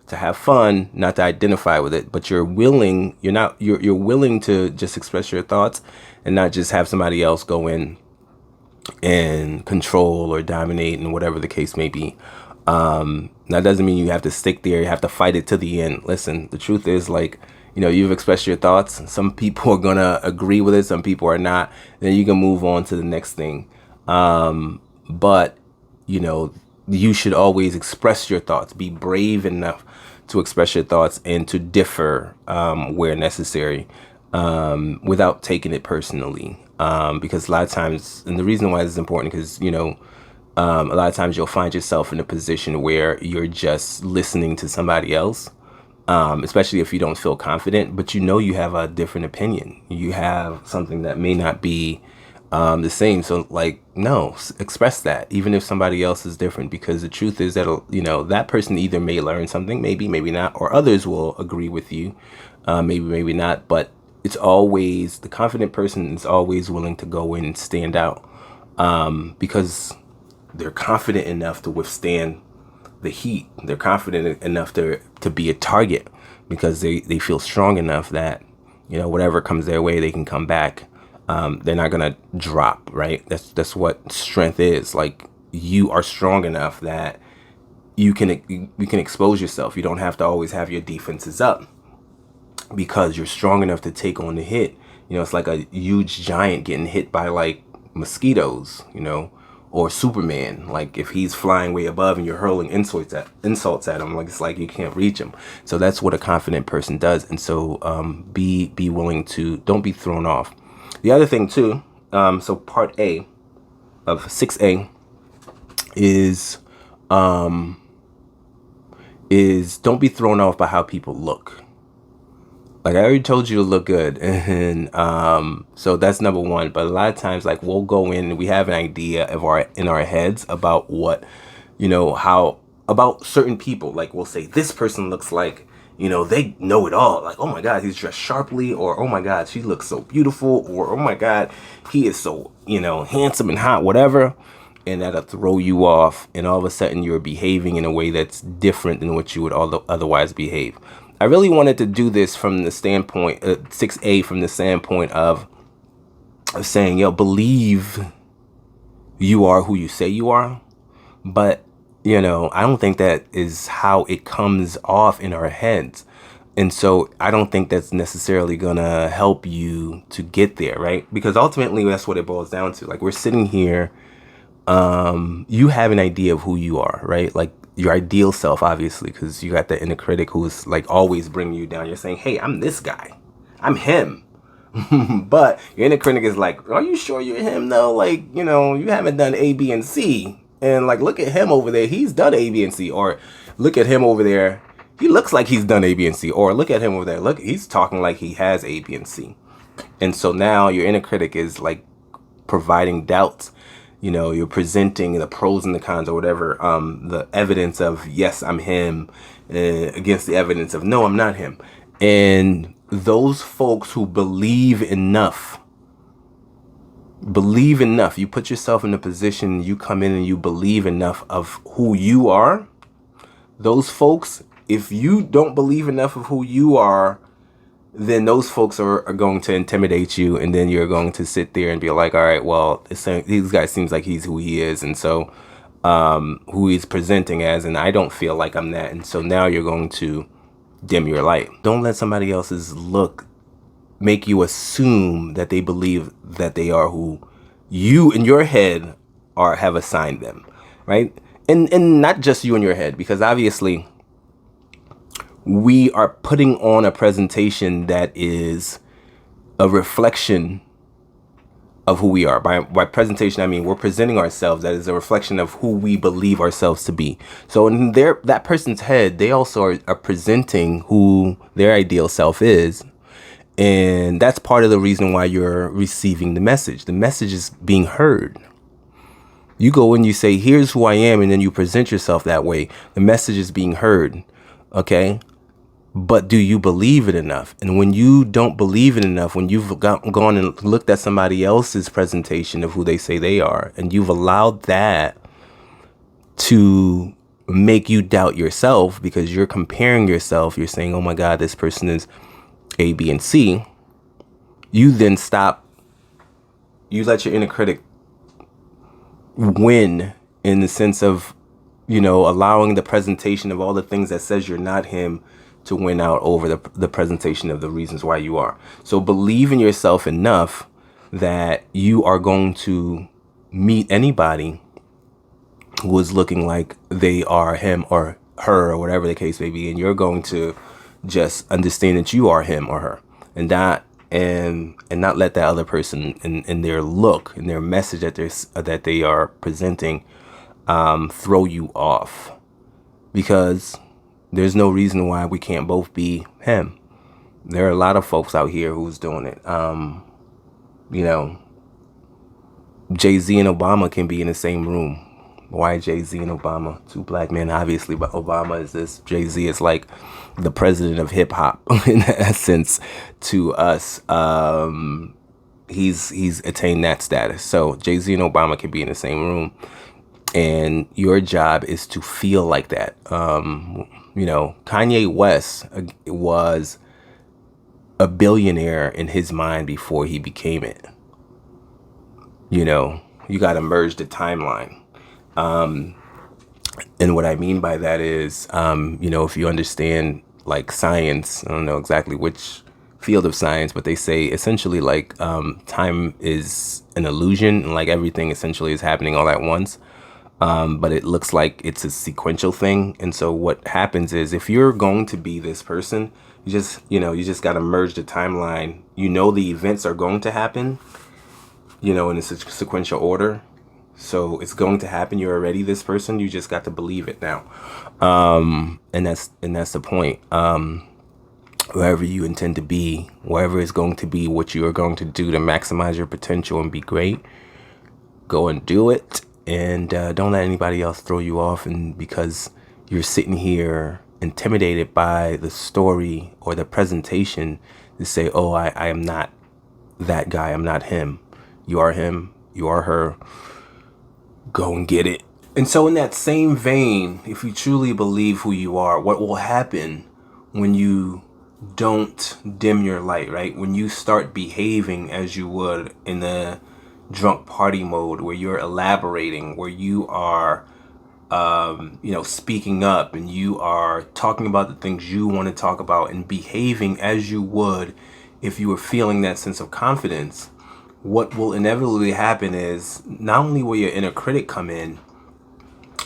to have fun, not to identify with it, but you're willing to just express your thoughts and not just have somebody else go in and control or dominate and whatever the case may be. That doesn't mean you have to stick there. You have to fight it to the end. Listen, the truth is, you've expressed your thoughts. Some people are going to agree with it. Some people are not. Then you can move on to the next thing. But, you should always express your thoughts. Be brave enough to express your thoughts and to differ where necessary without taking it personally. Because a lot of times, and the reason why this is important, because, a lot of times you'll find yourself in a position where you're just listening to somebody else, especially if you don't feel confident, but you have a different opinion. You have something that may not be the same. So no, express that, even if somebody else is different, because the truth is that, that person either may learn something, maybe not, or others will agree with you, maybe not, but it's always, the confident person is always willing to go in and stand out, because they're confident enough to withstand the heat. They're confident enough to be a target because they feel strong enough that, whatever comes their way, they can come back. They're not going to drop, right? That's what strength is. You are strong enough that you can expose yourself. You don't have to always have your defenses up because you're strong enough to take on the hit. It's like a huge giant getting hit by mosquitoes, or Superman. If he's flying way above and you're hurling insults at him, it's like you can't reach him. So that's what a confident person does. And so be willing to, don't be thrown off. The other thing too, so part A of 6A is don't be thrown off by how people look. I already told you to look good. And so that's number 1. But a lot of times, we'll go in and we have an idea in our heads about what, how about certain people. We'll say this person looks like, you know, they know it all. Like, oh my God, he's dressed sharply, or oh my God, she looks so beautiful, or oh my God, he is so, you know, handsome and hot, whatever. And that'll throw you off. And all of a sudden you're behaving in a way that's different than what you would otherwise behave. I really wanted to do this from the standpoint, 6A, from the standpoint of saying, yo, believe you are who you say you are. But, you know, I don't think that is how it comes off in our heads. And so I don't think that's necessarily going to help you to get there, right? Because ultimately that's what it boils down to. Like, we're sitting here, you have an idea of who you are, right? Like your ideal self, obviously, because you got the inner critic who's like always bringing you down. You're saying, hey, I'm this guy. I'm him. But your inner critic is like, are you sure you're him though? Like, you know, you haven't done A, B, and C. And like, look at him over there. He's done A, B, and C. Or look at him over there. He looks like he's done A, B, and C. Or look at him over there. Look, he's talking like he has A, B, and C. And so now your inner critic is like providing doubts. You know, you're presenting the pros and the cons or whatever, the evidence of, yes, I'm him, against the evidence of, no, I'm not him. And those folks who believe enough, you put yourself in a position, you come in and you believe enough of who you are. Those folks, if you don't believe enough of who you are, then those folks are going to intimidate you, and then you're going to sit there and be like, all right, well, these guy seems like he's who he is, and so who he's presenting as, and I don't feel like I'm that, and so now you're going to dim your light. Don't let somebody else's look make you assume that they believe that they are who you in your head have assigned them, right? And not just you in your head, because obviously we are putting on a presentation that is a reflection of who we are. By presentation, I mean we're presenting ourselves that is a reflection of who we believe ourselves to be. So in that person's head, they also are presenting who their ideal self is. And that's part of the reason why you're receiving the message. The message is being heard. You go and you say, here's who I am, and then you present yourself that way. The message is being heard. Okay? But do you believe it enough? And when you don't believe it enough, when you've gone and looked at somebody else's presentation of who they say they are, and you've allowed that to make you doubt yourself because you're comparing yourself, you're saying, oh my God, this person is A, B, and C, you then stop, you let your inner critic win in the sense of, you know, allowing the presentation of all the things that says you're not him to win out over the presentation of the reasons why you are. So believe in yourself enough that you are going to meet anybody who is looking like they are him or her or whatever the case may be, and you're going to just understand that you are him or her, and not let that other person in their look and their message that they are presenting throw you off, because there's no reason why we can't both be him. There are a lot of folks out here who's doing it. You know, Jay-Z and Obama can be in the same room. Why Jay-Z and Obama? Two black men, obviously, but Obama is this. Jay-Z is like the president of hip hop in essence to us. He's attained that status. So Jay-Z and Obama can be in the same room, and your job is to feel like that. You know, Kanye West was a billionaire in his mind before he became it. You know, you got to merge the timeline. And what I mean by that is, you know, if you understand like science, I don't know exactly which field of science, but they say essentially like time is an illusion, and like everything essentially is happening all at once. But it looks like it's a sequential thing. And so what happens is, if you're going to be this person, you just got to merge the timeline. You know, the events are going to happen, you know, in a sequential order. So it's going to happen. You're already this person. You just got to believe it now. And that's the point. Wherever you intend to be, wherever it's going to be, what you are going to do to maximize your potential and be great, go and do it. And don't let anybody else throw you off. And because you're sitting here intimidated by the story or the presentation to say, oh, I am not that guy. I'm not him. You are him. You are her. Go and get it. And so in that same vein, if you truly believe who you are, what will happen when you don't dim your light, right? When you start behaving as you would in the drunk party mode, where you're elaborating, where you are, speaking up, and you are talking about the things you want to talk about and behaving as you would if you were feeling that sense of confidence, what will inevitably happen is not only will your inner critic come in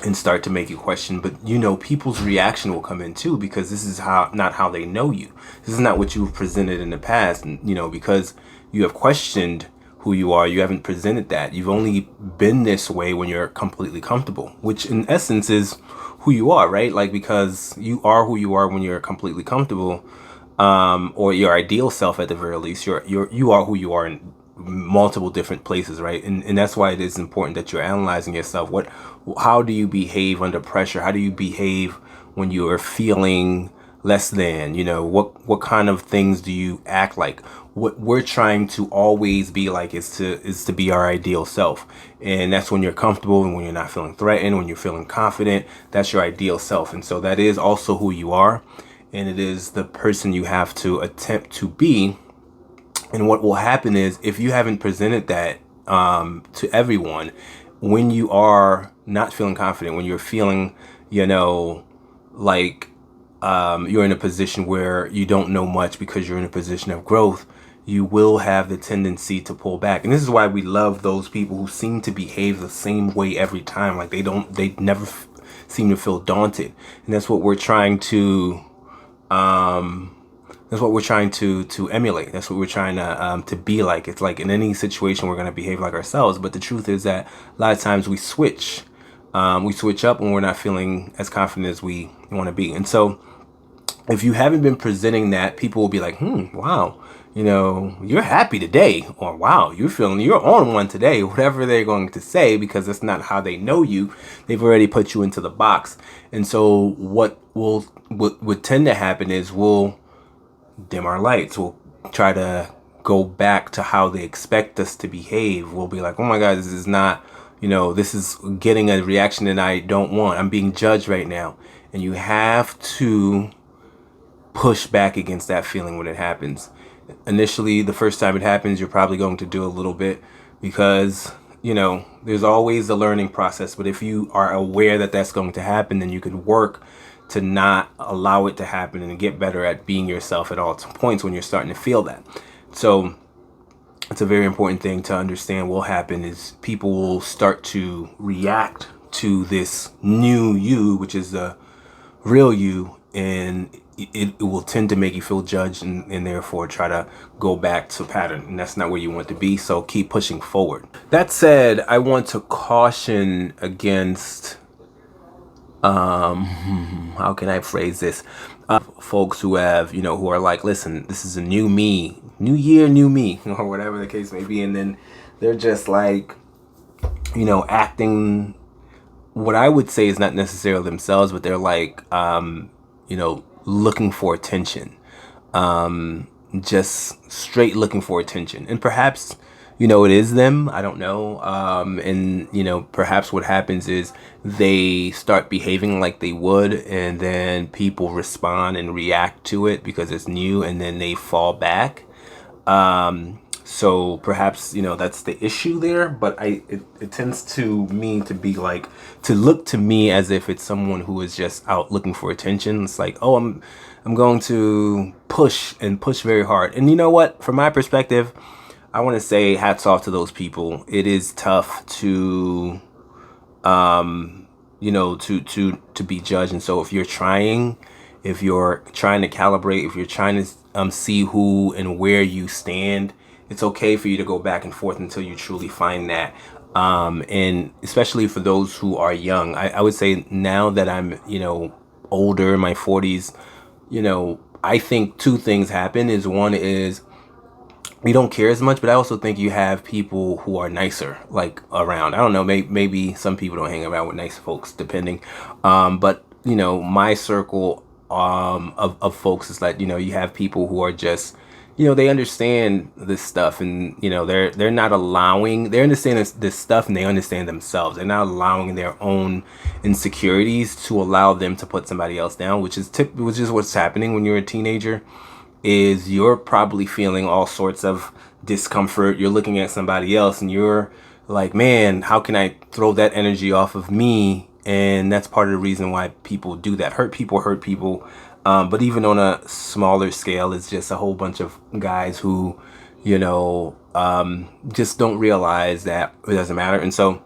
and start to make you question, but people's reaction will come in too, because this is not how they know you. This is not what you've presented in the past. And because you have questioned who you are, you haven't presented that. You've only been this way when you're completely comfortable, which in essence is who you are, right? Like, because you are who you are when you're completely comfortable, or your ideal self at the very least. You are who you are in multiple different places, right? And that's why it is important that you're analyzing yourself. How do you behave under pressure? How do you behave when you are feeling less than? What kind of things do you act like? What we're trying to always be like is to be our ideal self. And that's when you're comfortable, and when you're not feeling threatened, when you're feeling confident. That's your ideal self. And so that is also who you are, and it is the person you have to attempt to be. And what will happen is, if you haven't presented that to everyone, when you are not feeling confident, when you're feeling, like you're in a position where you don't know much because you're in a position of growth, you will have the tendency to pull back. And this is why we love those people who seem to behave the same way every time. Like they never seem to feel daunted. And that's what we're trying to emulate. That's what we're trying to be like. It's like in any situation we're going to behave like ourselves. But the truth is that a lot of times we switch up when we're not feeling as confident as we want to be. And so if you haven't been presenting that, people will be like, wow, you're happy today, or wow, you're on one today, whatever they're going to say, because that's not how they know you. They've already put you into the box. And so what would tend to happen is we'll dim our lights. We'll try to go back to how they expect us to behave. We'll be like, oh my God, this is not, this is getting a reaction that I don't want. I'm being judged right now. And you have to push back against that feeling when it happens. Initially, the first time it happens, you're probably going to do a little bit, because there's always a learning process. But if you are aware that that's going to happen, then you can work to not allow it to happen and get better at being yourself at all points when you're starting to feel that. So it's a very important thing to understand. What will happen is people will start to react to this new you, which is the real you, and it will tend to make you feel judged, and therefore try to go back to pattern. And that's not where you want to be. So keep pushing forward. That said, I want to caution against how can I phrase this? Folks who have, who are like, listen, this is a new me, new year, new me, or whatever the case may be. And then they're just like, acting what I would say is not necessarily themselves, but they're like, looking for attention, just straight looking for attention. And perhaps, it is them. I don't know. And perhaps what happens is they start behaving like they would, and then people respond and react to it because it's new, and then they fall back. So perhaps, that's the issue there, but it tends to me to be like, to look to me as if it's someone who is just out looking for attention. It's like, oh, I'm going to push very hard. And you know what? From my perspective, I want to say hats off to those people. It is tough to, to be judged. And so if you're trying to calibrate, if you're trying to see who and where you stand, it's okay for you to go back and forth until you truly find that. And especially for those who are young, I would say now that I'm, older, in my 40s, I think two things happen. One is we don't care as much, but I also think you have people who are nicer, like, around. I don't know, maybe some people don't hang around with nice folks, depending. But my circle of folks is like, you have people who are just, they understand this stuff, and they're not allowing, they understand this stuff, and they understand themselves. They're not allowing their own insecurities to allow them to put somebody else down, which is what's happening when you're a teenager. Is you're probably feeling all sorts of discomfort. You're looking at somebody else and you're like, man, how can I throw that energy off of me? And that's part of the reason why people do that. Hurt people. But even on a smaller scale, it's just a whole bunch of guys who, just don't realize that it doesn't matter. And so,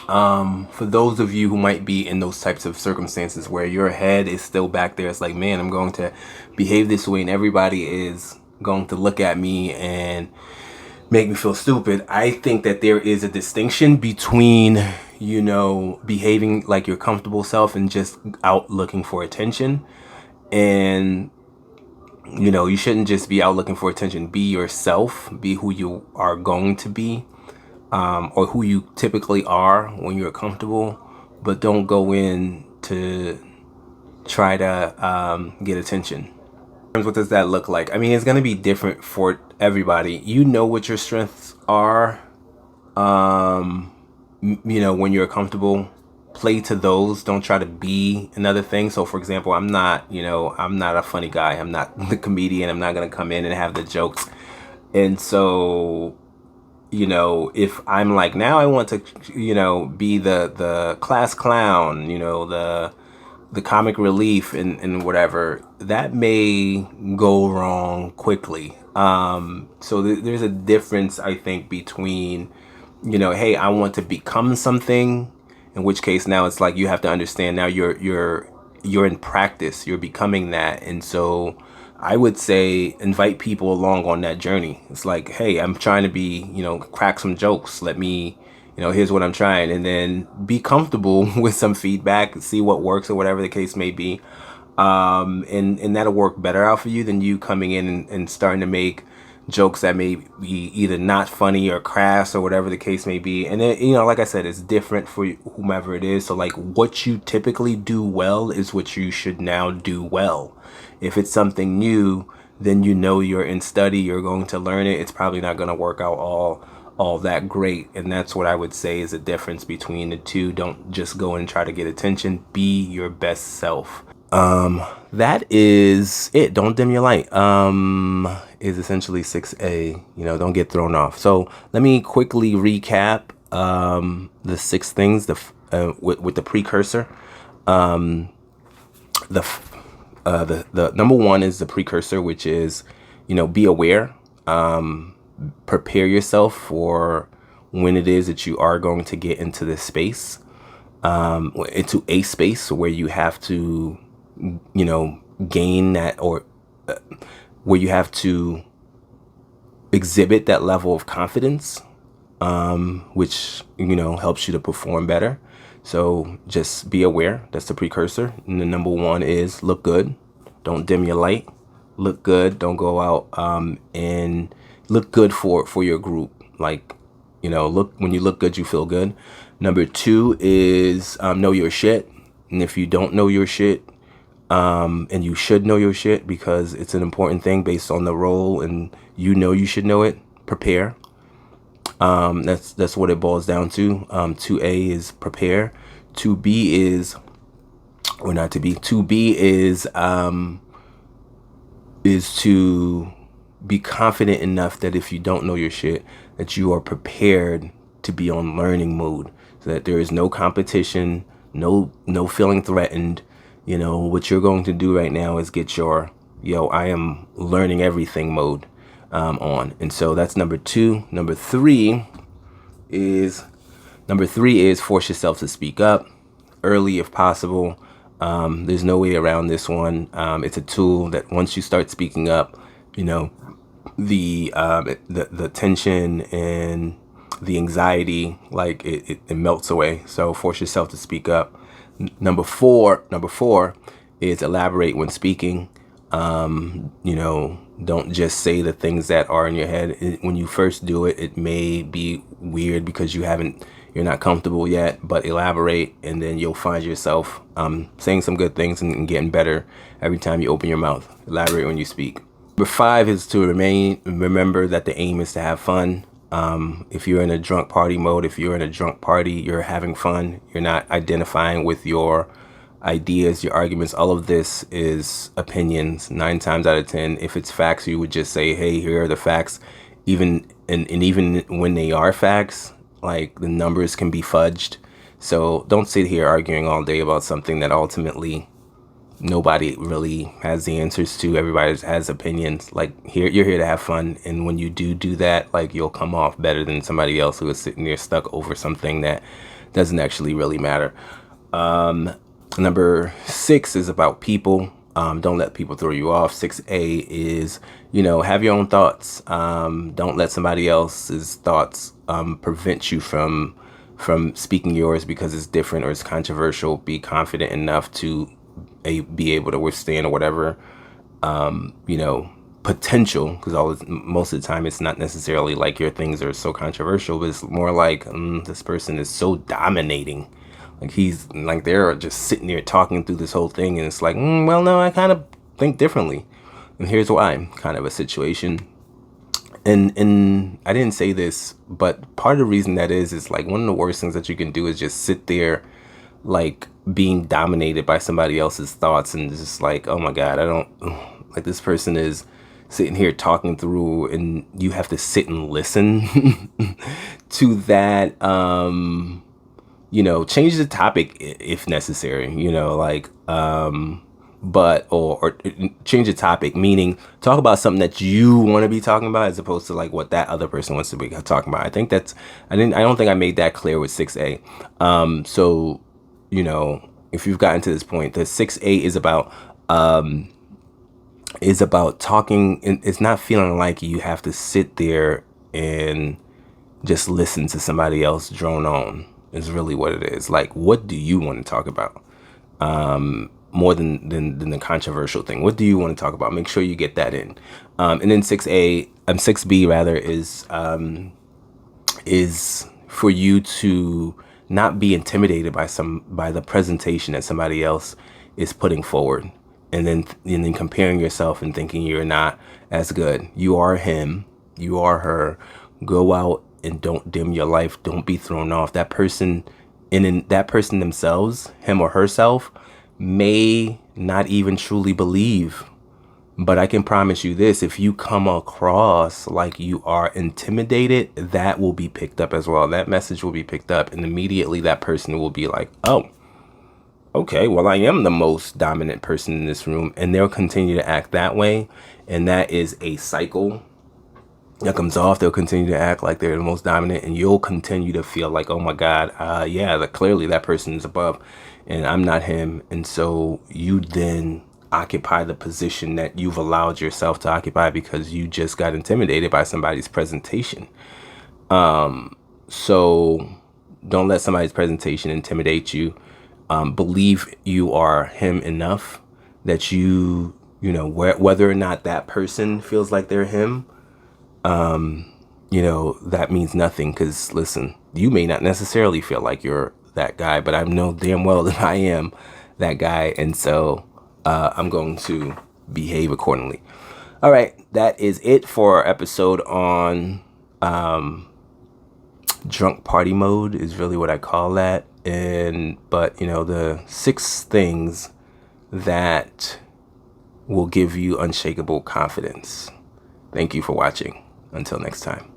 for those of you who might be in those types of circumstances where your head is still back there, it's like, man, I'm going to behave this way and everybody is going to look at me and make me feel stupid. I think that there is a distinction between, behaving like your comfortable self and just out looking for attention. And, you shouldn't just be out looking for attention. Be yourself, be who you are going to be. Or who you typically are when you're comfortable, but don't go in to try to get attention. What does that look like? I mean, it's going to be different for everybody. You know what your strengths are. When you're comfortable, play to those. Don't try to be another thing. So, for example, I'm not a funny guy. I'm not the comedian. I'm not going to come in and have the jokes. And so, if I'm like, now I want to, be the class clown, the comic relief and whatever, that may go wrong quickly. So there's a difference, I think, between, hey, I want to become something, in which case now it's like you have to understand now you're in practice, you're becoming that. And so I would say invite people along on that journey. It's like, hey, I'm trying to be, crack some jokes. Let me, here's what I'm trying. And then be comfortable with some feedback, see what works or whatever the case may be. And that'll work better out for you than you coming in and starting to make jokes that may be either not funny or crass or whatever the case may be. And then, like I said, it's different for whomever it is. So like what you typically do well is what you should now do well. If it's something new, then you're in study, you're going to learn it. It's probably not going to work out all that great. And that's what I would say is the difference between the two. Don't just go and try to get attention. Be your best self. That is it. Don't dim your light. Is essentially 6A. Don't get thrown off. So let me quickly recap the 6 things with the precursor. The number 1 is the precursor, which is, be aware, prepare yourself for when it is that you are going to get into this space, into a space where you have to, gain that, or where you have to exhibit that level of confidence, which, helps you to perform better. So just be aware. That's the precursor. And the number 1 is look good. Don't dim your light. Look good. Don't go out and look good for your group. Like, when you look good, you feel good. Number 2 is know your shit. And if you don't know your shit, and you should know your shit because it's an important thing based on the role, and you should know it, prepare. That's what it boils down to. 2A is prepare. 2B is, or not to be, 2B is to be confident enough that if you don't know your shit, that you are prepared to be on learning mode, so that there is no competition, no feeling threatened. What you're going to do right now is get your, I am learning everything mode on. And so that's number 2. Number 3 is force yourself to speak up early if possible. There's no way around this one. It's a tool that once you start speaking up, the tension and the anxiety, like it melts away. So force yourself to speak up. Number four is elaborate when speaking. Don't just say the things that are in your head. When you first do it, it may be weird because you haven't you're not comfortable yet, but elaborate, and then you'll find yourself saying some good things and getting better every time you open your mouth. Elaborate when you speak. Number 5 is to remember that the aim is to have fun. If you're in a drunk party mode, if you're in a drunk party, you're having fun. You're not identifying with your ideas, your arguments. All of this is opinions. 9 times out of 10, if it's facts, you would just say, hey, here are the facts. Even when they are facts, like, the numbers can be fudged. So don't sit here arguing all day about something that ultimately nobody really has the answers to. Everybody has opinions. Like, you're here to have fun, and when you do that, like, you'll come off better than somebody else who is sitting there stuck over something that doesn't actually really matter. Number 6 is about people. Don't let people throw you off. 6A is, have your own thoughts. Don't let somebody else's thoughts prevent you from speaking yours because it's different or it's controversial. Be confident enough to be able to withstand or whatever, potential, because most of the time it's not necessarily like your things are so controversial, but it's more like this person is so dominating. Like they're just sitting there talking through this whole thing, and it's like, well, no, I kind of think differently, and here's why, kind of a situation. And I didn't say this, but part of the reason that is like one of the worst things that you can do is just sit there, like, being dominated by somebody else's thoughts, and just like, oh my God, I don't like, this person is sitting here talking through, and you have to sit and listen to that. Change the topic if necessary, but or change the topic, meaning talk about something that you want to be talking about as opposed to like what that other person wants to be talking about. I don't think I made that clear with 6A. So, if you've gotten to this point, the 6A is about talking, and it's not feeling like you have to sit there and just listen to somebody else drone on. Is really what it is. Like, what do you want to talk about? More than the controversial thing. What do you want to talk about? Make sure you get that in. And then 6B rather is for you to not be intimidated by the presentation that somebody else is putting forward, and then comparing yourself and thinking you're not as good. You are him. You are her. Go out and don't dim your life. Don't be thrown off. That person, and that person themselves, him or herself, may not even truly believe. But I can promise you this, if you come across like you are intimidated, that will be picked up as well. That message will be picked up, and immediately that person will be like, oh, okay, well, I am the most dominant person in this room. And they'll continue to act that way. And that is a cycle that comes off. They'll continue to act like they're the most dominant, and you'll continue to feel like, oh my God, clearly that person is above and I'm not him. And so you then occupy the position that you've allowed yourself to occupy because you just got intimidated by somebody's presentation. So don't let somebody's presentation intimidate you. Believe you are him enough that whether or not that person feels like they're him, that means nothing, because listen, you may not necessarily feel like you're that guy, but I know damn well that I am that guy, and so I'm going to behave accordingly. All right, that is it for our episode on drunk party mode, is really what I call that. But the 6 things that will give you unshakable confidence. Thank you for watching. Until next time.